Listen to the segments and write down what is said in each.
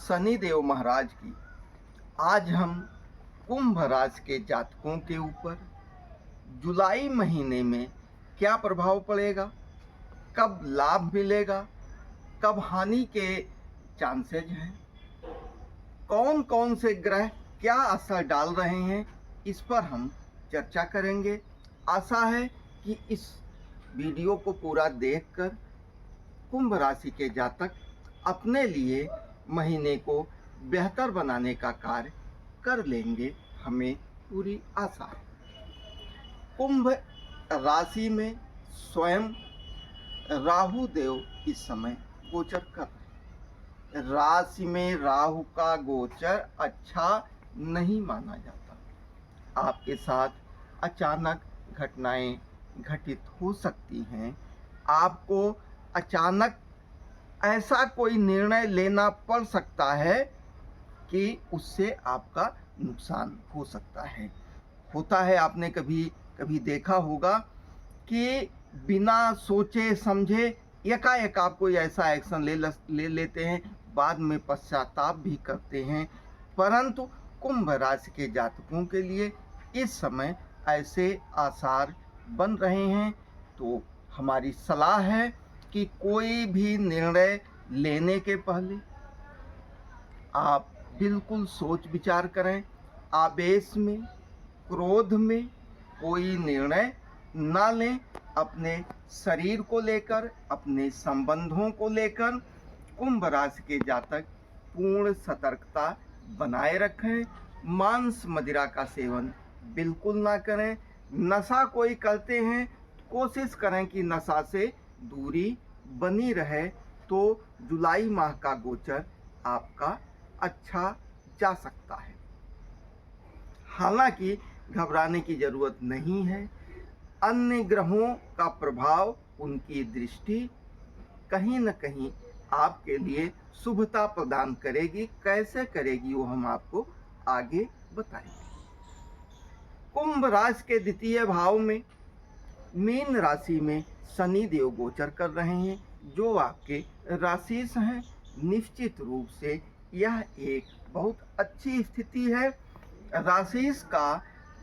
शनिदेव महाराज की। आज हम कुंभ राशि के जातकों के ऊपर जुलाई महीने में क्या प्रभाव पड़ेगा, कब लाभ मिलेगा, कब हानि के चांसेज हैं, कौन कौन से ग्रह क्या असर डाल रहे हैं, इस पर हम चर्चा करेंगे। आशा है कि इस वीडियो को पूरा देखकर कुंभ राशि के जातक अपने लिए महीने को बेहतर बनाने का कार्य कर लेंगे, हमें पूरी आशा है। कुंभ राशि में स्वयं राहु देव इस समय गोचर कर रहे हैं। राशि में राहु का गोचर अच्छा नहीं माना जाता। आपके साथ अचानक घटनाएं घटित हो सकती हैं। आपको अचानक ऐसा कोई निर्णय लेना पड़ सकता है कि उससे आपका नुकसान हो सकता है। होता है, आपने कभी देखा होगा कि बिना सोचे समझे एकाएक आप कोई ऐसा एक्शन ले लेते हैं, बाद में पश्चाताप भी करते हैं। परंतु कुंभ राशि के जातकों के लिए इस समय ऐसे आसार बन रहे हैं। तो हमारी सलाह है कि कोई भी निर्णय लेने के पहले आप बिल्कुल सोच विचार करें। आवेश में, क्रोध में कोई निर्णय ना लें। अपने शरीर को लेकर, अपने संबंधों को लेकर कुंभ राशि के जातक पूर्ण सतर्कता बनाए रखें। मांस मदिरा का सेवन बिल्कुल ना करें। नशा कोई करते हैं, कोशिश करें कि नशा से दूरी बनी रहे, तो जुलाई माह का गोचर आपका अच्छा जा सकता है। हालांकि घबराने की जरूरत नहीं है। अन्य ग्रहों का प्रभाव, उनकी दृष्टि कहीं न कहीं आपके लिए शुभता प्रदान करेगी। कैसे करेगी वो हम आपको आगे बताएंगे। कुंभ राशि के द्वितीय भाव में मीन राशि में शनि देव गोचर कर रहे हैं, जो आपके राशिस हैं। निश्चित रूप से यह एक बहुत अच्छी स्थिति है। राशिस का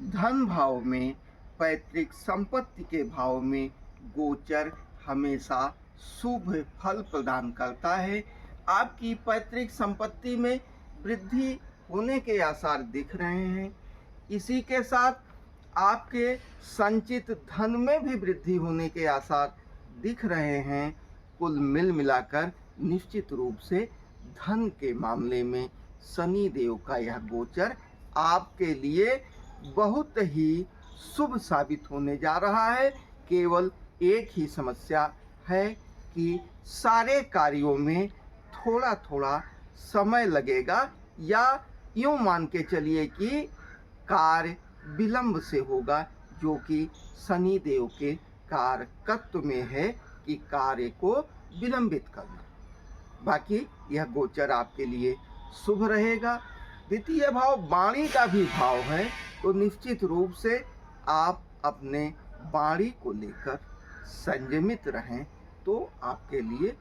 धन भाव में, पैतृक संपत्ति के भाव में गोचर हमेशा शुभ फल प्रदान करता है। आपकी पैतृक संपत्ति में वृद्धि होने के आसार दिख रहे हैं। इसी के साथ आपके संचित धन में भी वृद्धि होने के आसार दिख रहे हैं। कुल मिलाकर निश्चित रूप से धन के मामले में शनि देव का यह गोचर आपके लिए बहुत ही शुभ साबित होने जा रहा है। केवल एक ही समस्या है कि सारे कार्यों में थोड़ा थोड़ा समय लगेगा, या यूँ मान के चलिए कि कार्य विलंब से होगा, जो कि शनि देव के कारकत्व में है कि कार्य को विलंबित करना। बाकी यह गोचर आपके लिए शुभ रहेगा। द्वितीय भाव वाणी का भी भाव है, तो निश्चित रूप से आप अपने वाणी को लेकर संयमित रहें, तो आपके लिए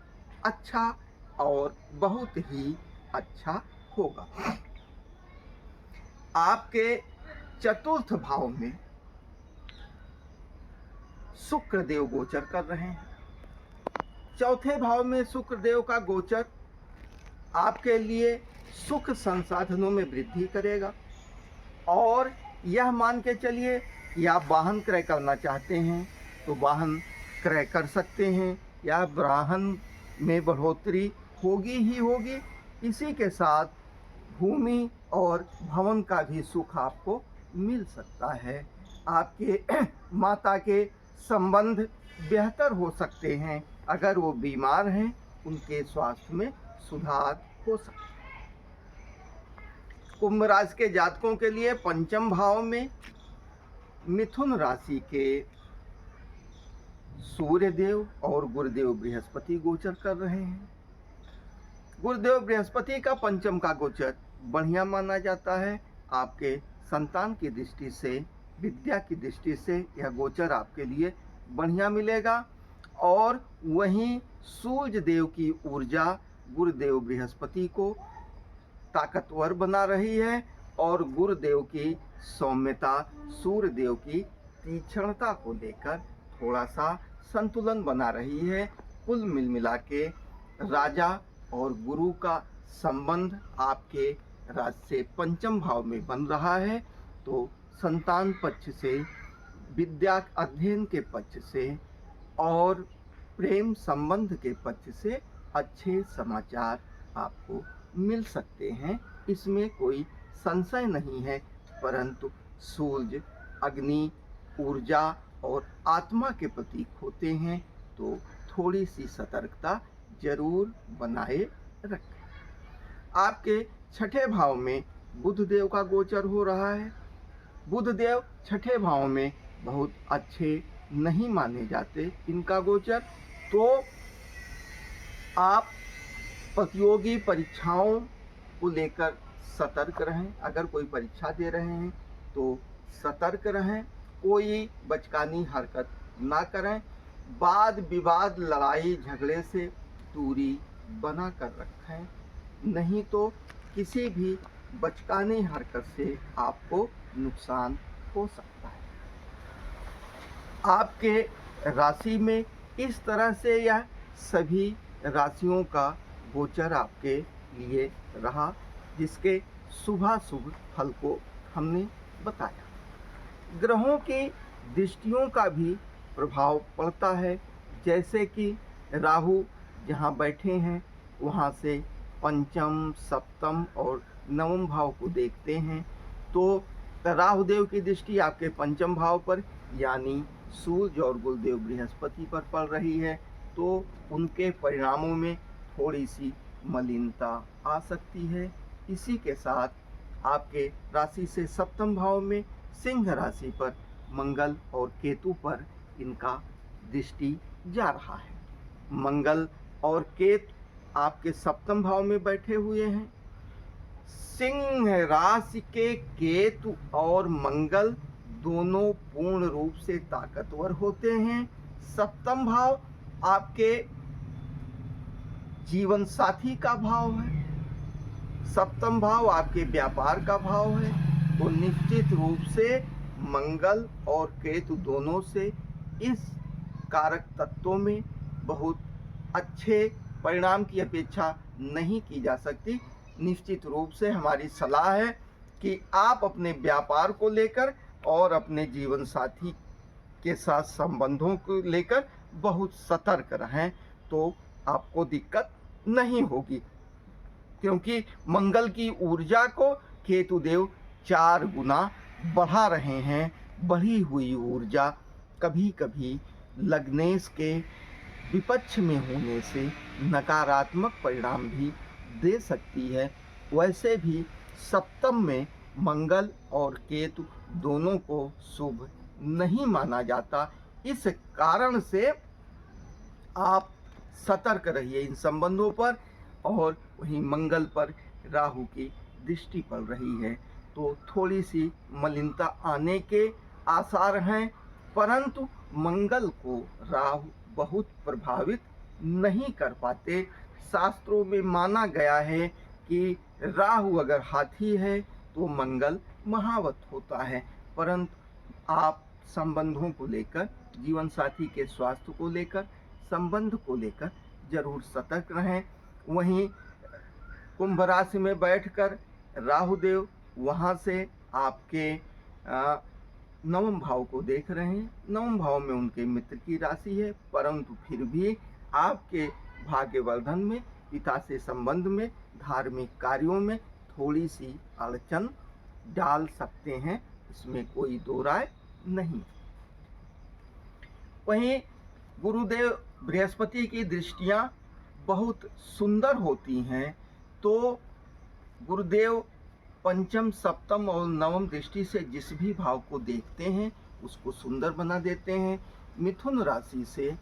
अच्छा और बहुत ही अच्छा होगा। आपके चतुर्थ भाव में शुक्र देव गोचर कर रहे हैं। चौथे भाव में शुक्र देव का गोचर आपके लिए सुख संसाधनों में वृद्धि करेगा। और यह मान के चलिए कि आप वाहन क्रय करना चाहते हैं तो वाहन क्रय कर सकते हैं, या वाहन में बढ़ोतरी होगी ही होगी। इसी के साथ भूमि और भवन का भी सुख आपको मिल सकता है। आपके माता के संबंध बेहतर हो सकते हैं। अगर वो बीमार हैं, उनके स्वास्थ्य में सुधार हो सकता है। कुंभ राशि के जातकों के लिए पंचम भाव में मिथुन राशि के सूर्य देव और गुरुदेव बृहस्पति गोचर कर रहे हैं। गुरुदेव बृहस्पति का पंचम का गोचर बढ़िया माना जाता है। आपके संतान की दृष्टि से, विद्या की दृष्टि से यह गोचर आपके लिए बढ़िया मिलेगा। और वहीं सूर्य देव की ऊर्जा गुरुदेव बृहस्पति को ताकतवर बना रही है और गुरुदेव की सौम्यता, सूर्यदेव की तीक्ष्णता को लेकर थोड़ा सा संतुलन बना रही है। कुल मिला के राजा और गुरु का संबंध आपके राशि से पंचम भाव में बन रहा है, तो संतान पक्ष से, विद्या अध्ययन के पक्ष से और प्रेम संबंध के पक्ष से अच्छे समाचार आपको मिल सकते हैं, इसमें कोई संशय नहीं है। परंतु सूर्य, अग्नि, ऊर्जा और आत्मा के प्रतीक होते हैं, तो थोड़ी सी सतर्कता जरूर बनाए रखें। आपके छठे भाव में बुध देव का गोचर हो रहा है। बुध देव छठे भाव में बहुत अच्छे नहीं माने जाते इनका गोचर, तो आप प्रतियोगी परीक्षाओं को लेकर सतर्क रहें। अगर कोई परीक्षा दे रहे हैं तो सतर्क रहें, कोई बचकानी हरकत ना करें, वाद विवाद, लड़ाई झगड़े से दूरी बना कर रखें, नहीं तो किसी भी बचकानी हरकत से आपको नुकसान हो सकता है। आपके राशि में इस तरह से यह सभी राशियों का गोचर आपके लिए रहा, जिसके शुभाशुभ फल को हमने बताया। ग्रहों की दृष्टियों का भी प्रभाव पड़ता है, जैसे कि राहु जहाँ बैठे हैं वहाँ से पंचम, सप्तम और नवम भाव को देखते हैं, तो राहुदेव की दृष्टि आपके पंचम भाव पर यानी सूर्य और गुरुदेव बृहस्पति पर पड़ रही है, तो उनके परिणामों में थोड़ी सी मलिनता आ सकती है। इसी के साथ आपके राशि से सप्तम भाव में सिंह राशि पर मंगल और केतु पर इनका दृष्टि जा रहा है। मंगल और केतु आपके सप्तम भाव में बैठे हुए हैं। सिंह राशि के केतु और मंगल दोनों पूर्ण रूप से ताकतवर होते हैं। सप्तम भाव आपके जीवन साथी का भाव है, सप्तम भाव आपके व्यापार का भाव है, तो निश्चित रूप से मंगल और केतु दोनों से इस कारक तत्वों में बहुत अच्छे परिणाम की अपेक्षा नहीं की जा सकती। निश्चित रूप से हमारी सलाह है कि आप अपने व्यापार को लेकर और अपने जीवन साथी के साथ संबंधों को लेकर बहुत सतर्क रहें, तो आपको दिक्कत नहीं होगी, क्योंकि मंगल की ऊर्जा को केतु देव 4 गुना बढ़ा रहे हैं। बढ़ी हुई ऊर्जा कभी कभी लग्नेश के विपक्ष में होने से नकारात्मक परिणाम भी दे सकती है। वैसे भी सप्तम में मंगल और केतु दोनों को शुभ नहीं माना जाता, इस कारण से आप सतर्क रहिए इन संबंधों पर। और वहीं मंगल पर राहु की दृष्टि पड़ रही है, तो थोड़ी सी मलिनता आने के आसार हैं, परंतु मंगल को राहु बहुत प्रभावित नहीं कर पाते। शास्त्रों में माना गया है कि राहु अगर हाथी है तो मंगल महावत होता है, परंतु आप संबंधों को लेकर, जीवन साथी के स्वास्थ्य को लेकर, संबंध को लेकर जरूर सतर्क रहें। वहीं कुंभ राशि में बैठकर राहुदेव वहाँ से आपके नवम भाव को देख रहे हैं। नवम भाव में उनके मित्र की राशि है, परंतु फिर भी आपके भाग्यवर्धन में, पिता से संबंध में, धार्मिक कार्यों में थोड़ी सी अड़चन डाल सकते हैं, इसमें कोई दो राय नहीं। वहीं गुरुदेव बृहस्पति की दृष्टियां बहुत सुंदर होती हैं, तो गुरुदेव पंचम, सप्तम और नवम दृष्टि से जिस भी भाव को देखते हैं उसको सुंदर बना देते हैं। मिथुन राशि से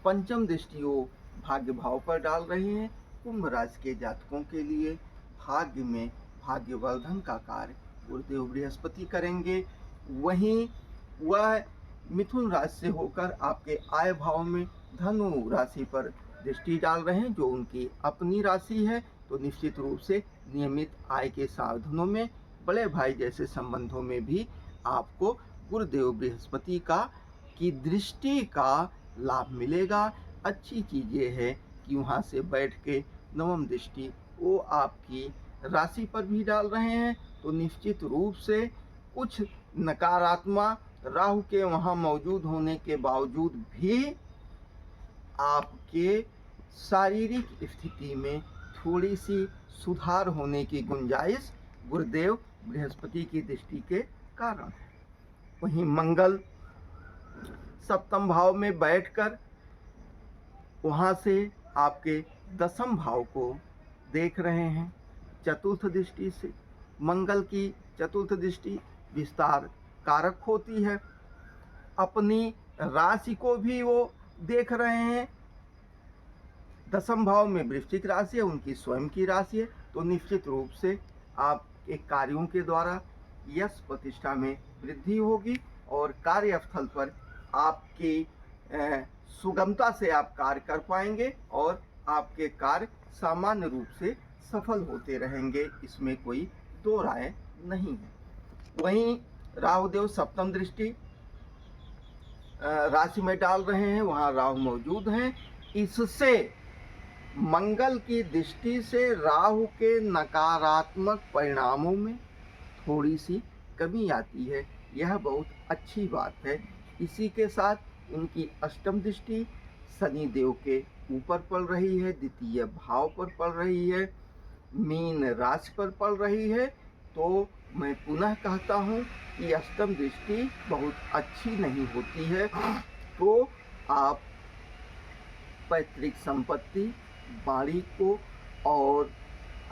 पंचम दृष्टि वो भाग्य भाव पर डाल रहे हैं। कुंभ राशि के जातकों के लिए भाग्य में भाग्यवर्धन का कार्य गुरुदेव बृहस्पति करेंगे। वहीं वह मिथुन राशि से होकर आपके आय भाव में धनु राशि पर दृष्टि डाल रहे हैं, जो उनकी अपनी राशि है, तो निश्चित रूप से नियमित आय के साधनों में, बड़े भाई जैसे संबंधों में भी आपको गुरुदेव बृहस्पति की दृष्टि का लाभ मिलेगा। अच्छी चीज़ ये है कि वहाँ से बैठ के नवम दृष्टि वो आपकी राशि पर भी डाल रहे हैं, तो निश्चित रूप से कुछ नकारात्मक राहु के वहाँ मौजूद होने के बावजूद भी आपके शारीरिक स्थिति में थोड़ी सी सुधार होने की गुंजाइश गुरुदेव बृहस्पति की दृष्टि के कारण है। वहीं मंगल सप्तम भाव में बैठकर वहाँ से आपके दसम भाव को देख रहे हैं चतुर्थ दृष्टि से। मंगल की चतुर्थ दृष्टि विस्तार कारक होती है। अपनी राशि को भी वो देख रहे हैं। दसम भाव में वृश्चिक राशि है, उनकी स्वयं की राशि है, तो निश्चित रूप से आपके कार्यों के द्वारा यश प्रतिष्ठा में वृद्धि होगी और कार्यस्थल पर आपकी सुगमता से आप कार्य कर पाएंगे और आपके कार्य सामान्य रूप से सफल होते रहेंगे, इसमें कोई दो राय नहीं है। वहीं राहुदेव सप्तम दृष्टि राशि में डाल रहे हैं, वहाँ राहु मौजूद हैं। इससे मंगल की दृष्टि से राहु के नकारात्मक परिणामों में थोड़ी सी कमी आती है, यह बहुत अच्छी बात है। इसी के साथ उनकी अष्टम दृष्टि शनि देव के ऊपर पड़ रही है, द्वितीय भाव पर पड़ रही है, मीन राशि पर पड़ रही है। तो मैं पुनः कहता हूँ कि अष्टम दृष्टि बहुत अच्छी नहीं होती है, तो आप पैतृक संपत्ति, बाड़ी को और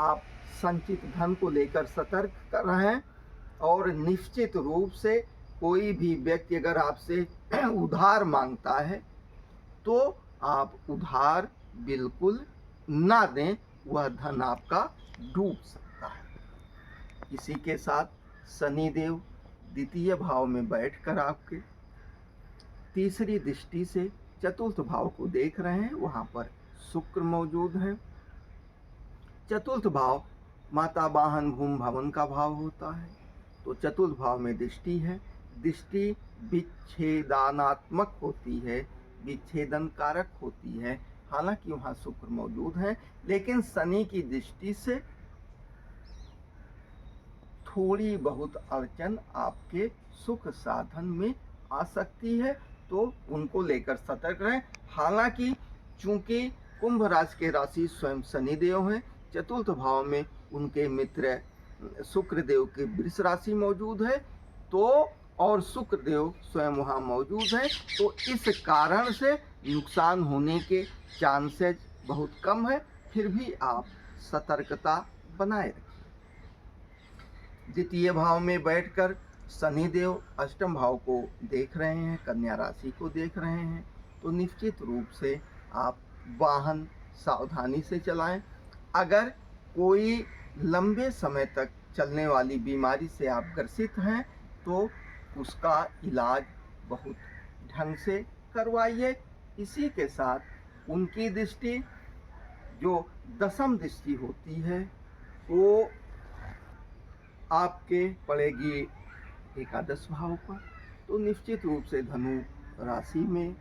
आप संचित धन को लेकर सतर्क कर रहे हैं। और निश्चित रूप से कोई भी व्यक्ति अगर आपसे उधार मांगता है तो आप उधार बिल्कुल ना दें, वह धन आपका डूब सकता है। इसी के साथ शनिदेव द्वितीय भाव में बैठकर आपके तीसरी दृष्टि से चतुर्थ भाव को देख रहे हैं, वहाँ पर शुक्र मौजूद है। चतुर्थ भाव माता वाहन भूमि भवन का भाव होता है, तो चतुर्थ भाव में दृष्टि है। दृष्टि विच्छेदनात्मक होती है, विच्छेदन कारक होती है। हालांकि वहाँ शुक्र मौजूद है, लेकिन शनि की दृष्टि से थोड़ी बहुत अड़चन आपके सुख साधन में आ सकती है, तो उनको लेकर सतर्क रहें। हालांकि चूंकि कुंभ राशि के राशि स्वयं शनिदेव हैं, चतुर्थ भाव में उनके मित्र शुक्रदेव के वृष राशि मौजूद है, तो और शुक्रदेव स्वयं वहाँ मौजूद है, तो इस कारण से नुकसान होने के चांसेस बहुत कम है। फिर भी आप सतर्कता बनाए रखें। द्वितीय भाव में बैठकर शनिदेव अष्टम भाव को देख रहे हैं, कन्या राशि को देख रहे हैं, तो निश्चित रूप से आप वाहन सावधानी से चलाएं। अगर कोई लंबे समय तक चलने वाली बीमारी से आप ग्रसित हैं तो उसका इलाज बहुत ढंग से करवाइए। इसी के साथ उनकी दृष्टि जो दसम दृष्टि होती है वो आपके पड़ेगी एकादश भाव पर, तो निश्चित रूप से धनु राशि में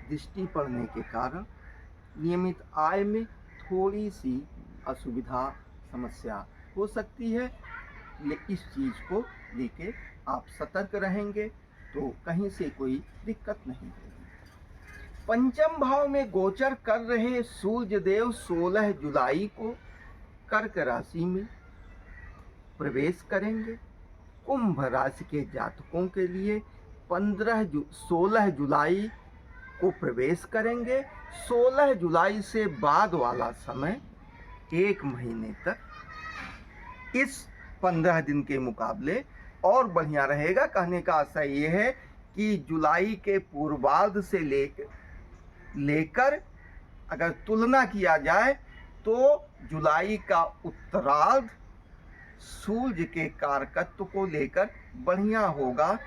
दृष्टि पड़ने के कारण नियमित आय में थोड़ी सी असुविधा समस्या हो सकती है। इस चीज़ को लेके आप सतर्क रहेंगे तो कहीं से कोई दिक्कत नहीं होगी। पंचम भाव में गोचर कर रहे सूर्य देव 16 जुलाई को कर्क राशि में प्रवेश करेंगे। कुंभ राशि के जातकों के लिए 16 जुलाई को प्रवेश करेंगे। 16 जुलाई से बाद वाला समय 1 महीने तक इस 15 दिन के मुकाबले और बढ़िया रहेगा। कहने का आशय ये है कि जुलाई के पूर्वार्ध से लेकर अगर तुलना किया जाए तो जुलाई का उत्तरार्ध सूर्य के कारकत्व को लेकर बढ़िया होगा।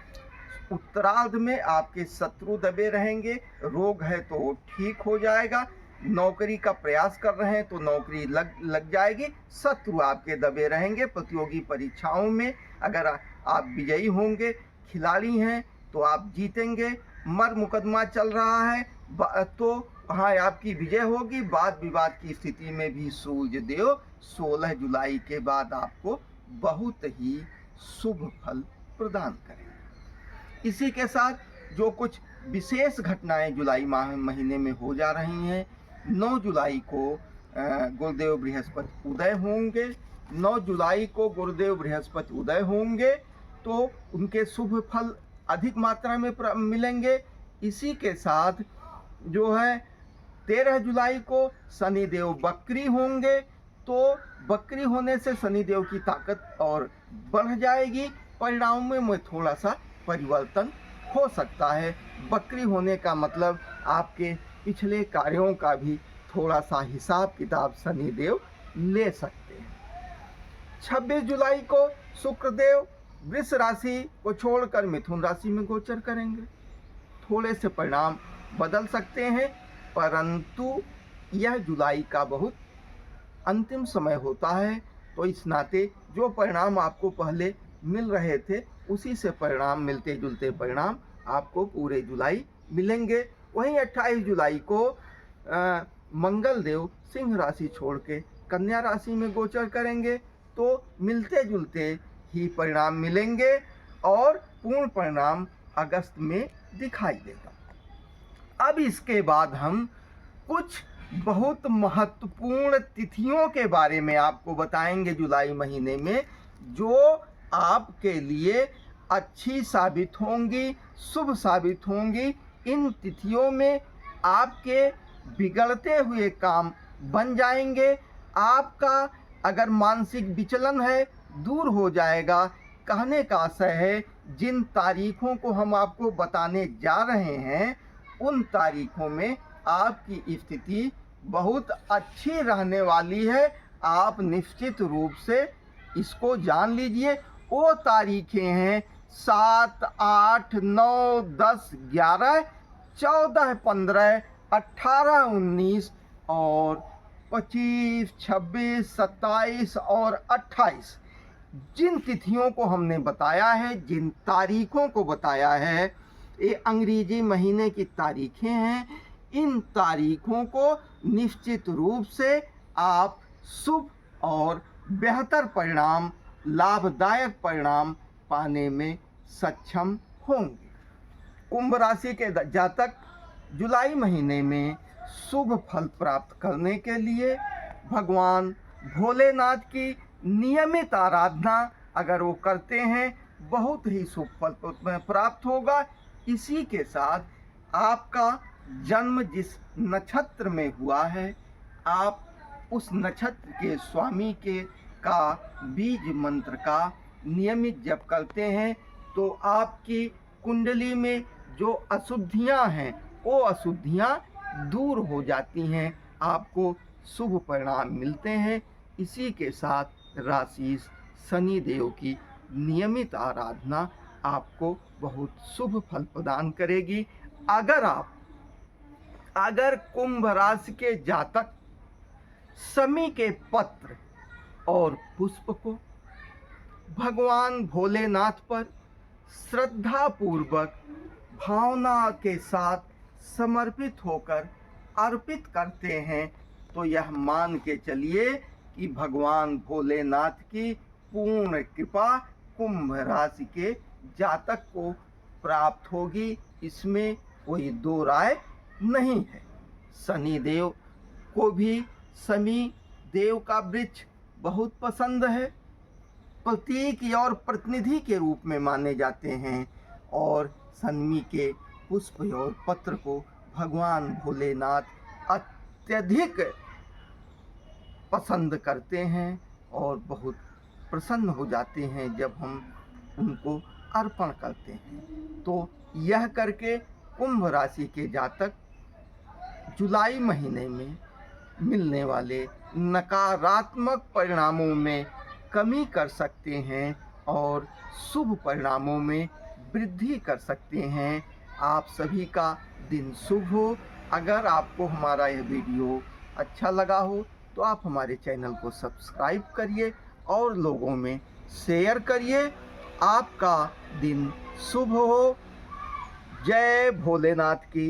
उत्तरार्ध में आपके शत्रु दबे रहेंगे, रोग है तो वो ठीक हो जाएगा, नौकरी का प्रयास कर रहे हैं तो नौकरी लग जाएगी। शत्रु आपके दबे रहेंगे। प्रतियोगी परीक्षाओं में अगर आप विजयी होंगे, खिलाड़ी हैं तो आप जीतेंगे। मर मुकदमा चल रहा है तो वहाँ आपकी विजय होगी। वाद विवाद की स्थिति में भी सूर्य देव 16 जुलाई के बाद आपको बहुत ही शुभ फल प्रदान करेंगे। इसी के साथ जो कुछ विशेष घटनाएं जुलाई महीने में हो जा रही हैं, 9 जुलाई को गुरुदेव बृहस्पति उदय होंगे। 9 जुलाई को गुरुदेव बृहस्पति उदय होंगे तो उनके शुभ फल अधिक मात्रा में मिलेंगे। इसी के साथ जो है 13 जुलाई को शनिदेव बकरी होंगे तो बकरी होने से शनिदेव की ताकत और बढ़ जाएगी। परिणामों में थोड़ा सा परिवर्तन हो सकता है। बकरी होने का मतलब आपके पिछले कार्यों का भी थोड़ा सा हिसाब किताब शनिदेव ले सकते हैं। 26 जुलाई को शुक्रदेव वृष राशि को छोड़कर मिथुन राशि में गोचर करेंगे। थोड़े से परिणाम बदल सकते हैं, परंतु यह जुलाई का बहुत अंतिम समय होता है तो इस नाते जो परिणाम आपको पहले मिल रहे थे उसी से परिणाम, मिलते जुलते परिणाम आपको पूरे जुलाई मिलेंगे। वहीं 28 जुलाई को मंगल देव सिंह राशि छोड़ के कन्या राशि में गोचर करेंगे तो मिलते जुलते ही परिणाम मिलेंगे और पूर्ण परिणाम अगस्त में दिखाई देगा। अब इसके बाद हम कुछ बहुत महत्वपूर्ण तिथियों के बारे में आपको बताएंगे जुलाई महीने में, जो आपके लिए अच्छी साबित होंगी, शुभ साबित होंगी। इन तिथियों में आपके बिगड़ते हुए काम बन जाएंगे। आपका अगर मानसिक विचलन है दूर हो जाएगा। कहने का आशय है जिन तारीखों को हम आपको बताने जा रहे हैं उन तारीखों में आपकी स्थिति बहुत अच्छी रहने वाली है। आप निश्चित रूप से इसको जान लीजिए। वो तारीखें हैं 7, 8, 9, 10, 11, 14, 15, 18, 19 और 25, 26, 27 और 28। जिन तिथियों को हमने बताया है, जिन तारीखों को बताया है, ये अंग्रेजी महीने की तारीखें हैं। इन तारीखों को निश्चित रूप से आप शुभ और बेहतर परिणाम, लाभदायक परिणाम पाने में सक्षम होंगे। कुंभ राशि के जातक जुलाई महीने में शुभ फल प्राप्त करने के लिए भगवान भोलेनाथ की नियमित आराधना अगर वो करते हैं बहुत ही शुभ फल प्राप्त होगा। इसी के साथ आपका जन्म जिस नक्षत्र में हुआ है, आप उस नक्षत्र के स्वामी के का बीज मंत्र का नियमित जप करते हैं तो आपकी कुंडली में जो अशुद्धियां हैं वो अशुद्धियां दूर हो जाती हैं, आपको शुभ परिणाम मिलते हैं। इसी के साथ राशि शनि देव की नियमित आराधना आपको बहुत शुभ फल प्रदान करेगी। अगर कुंभ राशि के जातक शमी के पत्र और पुष्प को भगवान भोलेनाथ पर श्रद्धा पूर्वक भावना के साथ समर्पित होकर अर्पित करते हैं तो यह मान के चलिए कि भगवान भोलेनाथ की पूर्ण कृपा कुंभ राशि के जातक को प्राप्त होगी। इसमें कोई दो राय नहीं है। शनि देव को भी शनि देव का वृक्ष बहुत पसंद है, प्रतीक और प्रतिनिधि के रूप में माने जाते हैं और शनि के पुष्प और पत्र को भगवान भोलेनाथ अत्यधिक पसंद करते हैं और बहुत प्रसन्न हो जाते हैं जब हम उनको अर्पण करते हैं। तो यह करके कुंभ राशि के जातक जुलाई महीने में मिलने वाले नकारात्मक परिणामों में कमी कर सकते हैं और शुभ परिणामों में वृद्धि कर सकते हैं। आप सभी का दिन शुभ हो। अगर आपको हमारा यह वीडियो अच्छा लगा हो तो आप हमारे चैनल को सब्सक्राइब करिए और लोगों में शेयर करिए। आपका दिन शुभ हो। जय भोलेनाथ की।